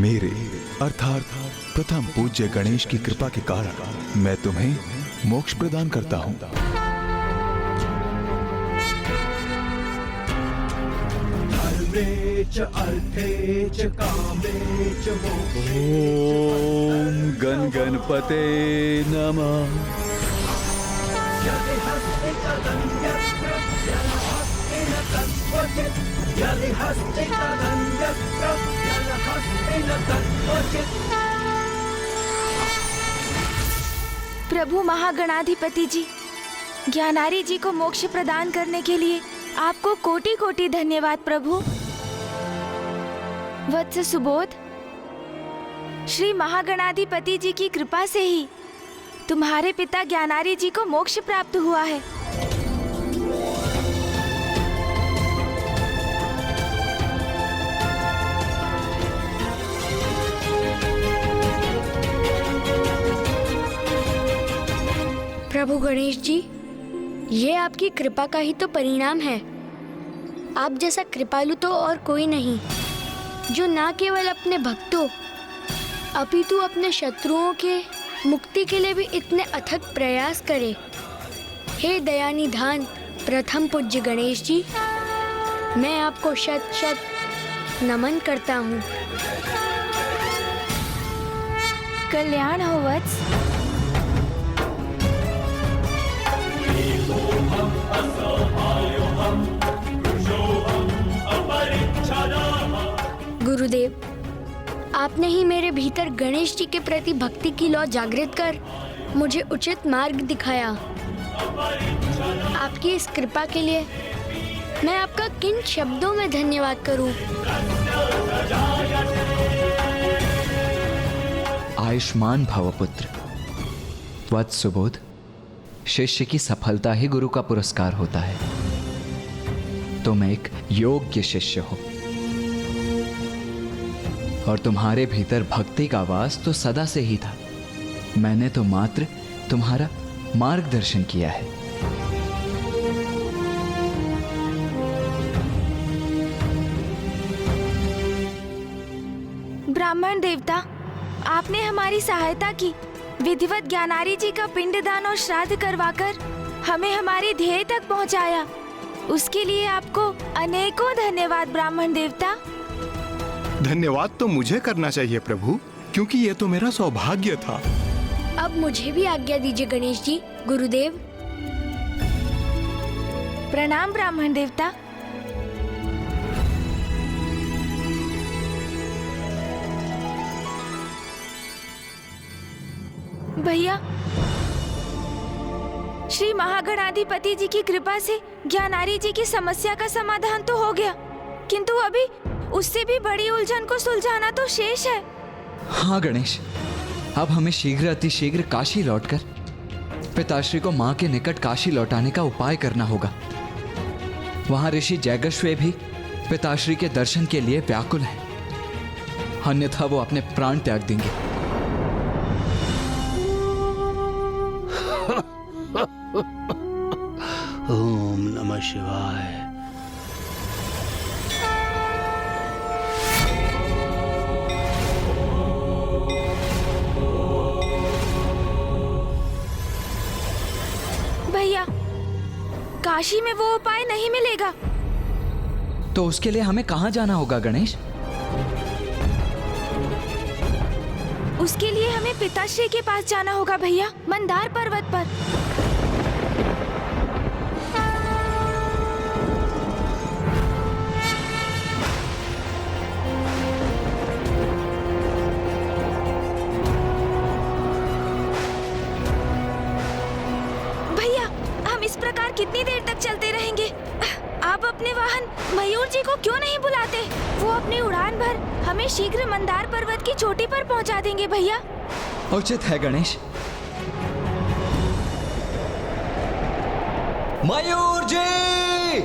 मेरे अर्थात प्रथम पूज्य गणेश की कृपा के कारण मैं तुम्हें मोक्ष प्रदान करता हूं। धर्मे च अर्थे च कामे च मोक्षे ओम गण गणपते नमः। यदि हस्ति तदन्यत्र यलहस्ति न तत्क्वचित् यदि हस्ति तदन्यत्र यलहस्ति न तत्क्वचित्। प्रभु महागणाधिपति जी, ज्ञानारी जी को मोक्ष प्रदान करने के लिए आपको कोटि कोटि धन्यवाद प्रभु। वत्स सुबोध, श्री महागणाधिपति जी की कृपा से ही तुम्हारे पिता ज्ञानारी जी को मोक्ष प्राप्त हुआ है। प्रभु गणेश जी, ये आपकी कृपा का ही तो परिणाम है। आप जैसा कृपालु तो और कोई नहीं, जो ना केवल अपने भक्तों अपितु अपने शत्रुओं के मुक्ति के लिए भी इतने अथक प्रयास करे। हे दयानिधान प्रथम पूज्य गणेश जी, मैं आपको शत शत नमन करता हूँ। कल्याण हो वत्स। गुरुदेव, आपने ही मेरे भीतर गणेश जी के प्रति भक्ति की लौ जागृत कर मुझे उचित मार्ग दिखाया। आपकी इस कृपा के लिए मैं आपका किन शब्दों में धन्यवाद करूं? आयुष्मान भव पुत्र। वत्स सुबोध, शिष्य की सफलता ही गुरु का पुरस्कार होता है। तुम एक योग्य शिष्य हो और तुम्हारे भीतर भक्ति का वास तो सदा से ही था। मैंने तो मात्र तुम्हारा मार्गदर्शन किया है। ब्राह्मण देवता, आपने हमारी सहायता की। विधिवत ज्ञानारी जी का पिंडदान और श्राद्ध करवाकर हमें हमारी ध्येय तक पहुंचाया। उसके लिए आपको अनेकों धन्यवाद ब्राह्मण देवता। धन्यवाद तो मुझे करना चाहिए प्रभु, क्योंकि ये तो मेरा सौभाग्य था। अब मुझे भी आज्ञा दीजिए गणेश जी। गुरुदेव। प्रणाम ब्राह्मण देवता। भैया, श्री महागणाधिपति जी की कृपा से ज्ञानारी जी की समस्या का समाधान तो हो गया, किंतु अभी उससे भी बड़ी उलझन को सुलझाना तो शेष है। हाँ गणेश, अब हमें शीघ्र अतिशीघ्र काशी लौटकर पिताश्री को मां के निकट काशी लौटाने का उपाय करना होगा। वहां ऋषि जैगश्वे भी पिताश्री के दर्शन के लिए व्याकुल हैं, अन्यथा वो अपने प्राण त्याग देंगे। ओम नमः शिवाय। भैया, काशी में वो उपाय नहीं मिलेगा। तो उसके लिए हमें कहां जाना होगा गणेश? उसके लिए हमें पिताश्री के पास जाना होगा भैया, मंदार पर्वत पर। भैया, हम इस प्रकार कितनी देर तक चलते रहेंगे? आप अपने वाहन मयूर जी को क्यों नहीं बुलाते? वो अपनी उड़ान भर हमें शीघ्र मंदार पर्वत की चोटी पर पहुंचा देंगे भैया। उचित है गणेश। मयूर जी!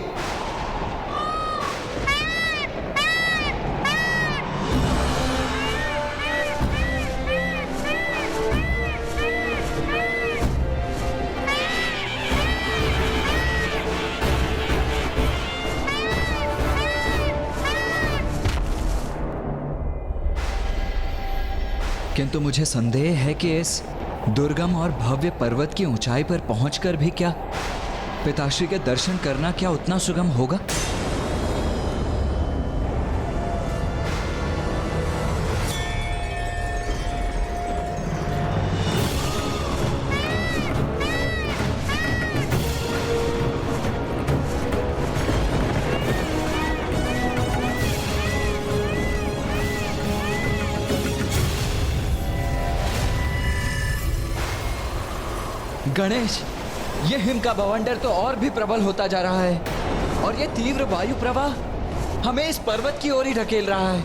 किंतु मुझे संदेह है कि इस दुर्गम और भव्य पर्वत की ऊंचाई पर पहुंचकर भी क्या पिताश्री के दर्शन करना क्या उतना सुगम होगा? गणेश, ये हिम का बवंडर तो और भी प्रबल होता जा रहा है और ये तीव्र वायु प्रवाह हमें इस पर्वत की ओर ही ढकेल रहा है।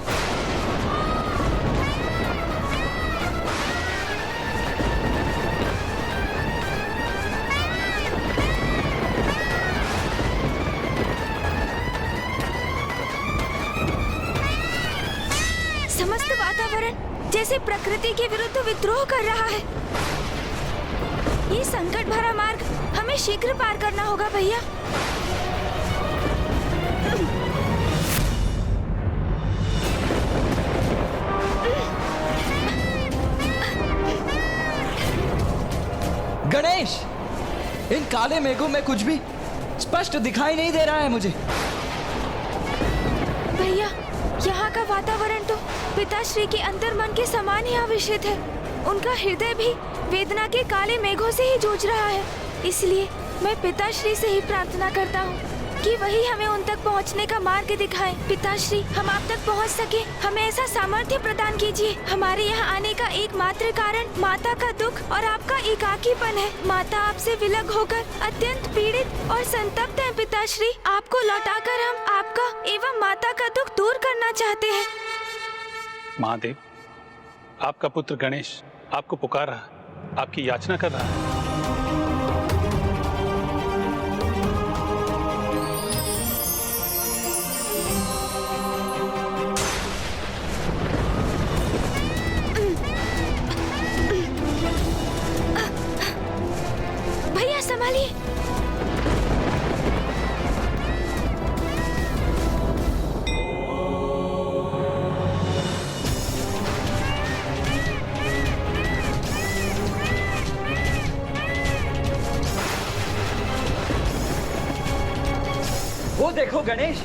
समस्त वातावरण जैसे प्रकृति के विरुद्ध विद्रोह कर रहा है। ये संकट भरा मार्ग हमें शीघ्र पार करना होगा भैया। गणेश, इन काले मेघों में कुछ भी स्पष्ट दिखाई नहीं दे रहा है मुझे। भैया, यहाँ का वातावरण तो पिताश्री के अंतर्मन के समान ही आविष्ट है। उनका हृदय भी वेदना के काले मेघों से ही जूझ रहा है। इसलिए मैं पिताश्री से ही प्रार्थना करता हूँ कि वही हमें उन तक पहुँचने का मार्ग दिखाएं। पिताश्री, हम आप तक पहुँच सके, हमें ऐसा सामर्थ्य प्रदान कीजिए। हमारे यहाँ आने का एकमात्र कारण माता का दुख और आपका एकाकीपन है। माता आपसे विलग होकर अत्यंत पीड़ित और संतप्त है। पिताश्री, आपको लौटाकर हम आपका एवं माता का दुख दूर करना चाहते हैं। महादेव, आपका पुत्र गणेश आपको पुकार रहा है, आपकी याचना कर रहा है। भैया संभालिए। वो देखो गणेश,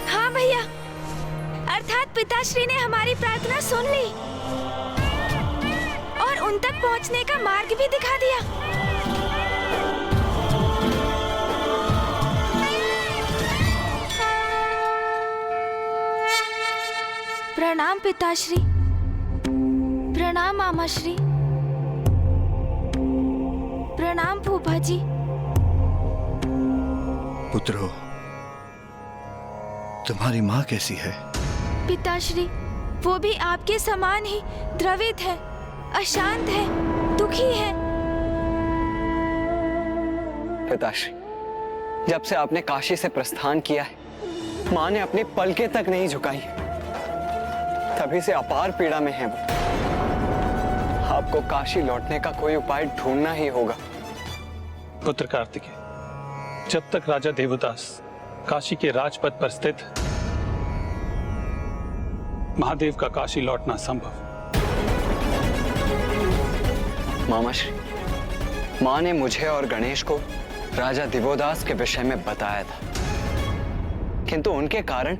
हाँ भैया, अर्थात पिताश्री ने हमारी प्रार्थना सुन ली और उन तक पहुंचने का मार्ग भी दिखा दिया। प्रणाम पिताश्री, प्रणाम मामाश्री, प्रणाम फूफा जी। पुत्रो, तुम्हारी माँ कैसी है? पिताश्री, वो भी आपके समान ही द्रवित है, अशांत है, दुखी है। पिताश्री, जब से आपने काशी से प्रस्थान किया है, माँ ने अपनी पलकें तक नहीं झुकाई। तभी से अपार पीड़ा में है वो। आपको काशी लौटने का कोई उपाय ढूंढना ही होगा। पुत्र कार्तिकेय, जब तक राजा देवदास काशी के राजपथ पर स्थित है, महादेव का काशी लौटना संभव। मामाश्री, माँ ने मुझे और गणेश को राजा दिवोदास के विषय में बताया था, किंतु उनके कारण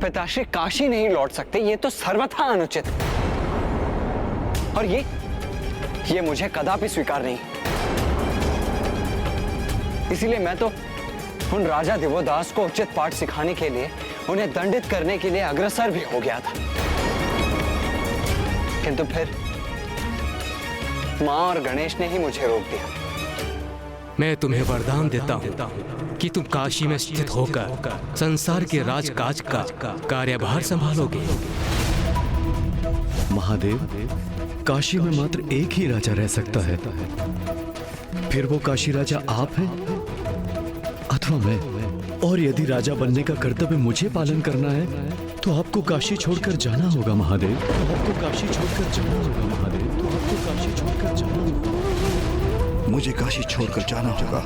पिताश्री काशी नहीं लौट सकते। ये तो सर्वथा अनुचित है और ये मुझे कदापि स्वीकार नहीं। इसीलिए मैं तो उन राजा दिवोदास को उचित पाठ सिखाने के लिए, उन्हें दंडित करने के लिए अग्रसर भी हो गया था, किंतु फिर माँ और गणेश ने ही मुझे रोक दिया। मैं तुम्हें वरदान देता हूँ कि तुम काशी में स्थित होकर संसार के राजकाज का कार्यभार संभालोगे। महादेव, काशी में मात्र एक ही राजा रह सकता है। फिर वो काशी राजा आप हैं अथवा मैं। और यदि राजा बनने का कर्तव्य मुझे पालन करना है तो आपको काशी छोड़कर जाना होगा महादेव। तो आपको काशी छोड़कर जाना होगा महादेव। तो आपको काशी छोड़कर जाना होगा। मुझे काशी छोड़कर जाना होगा।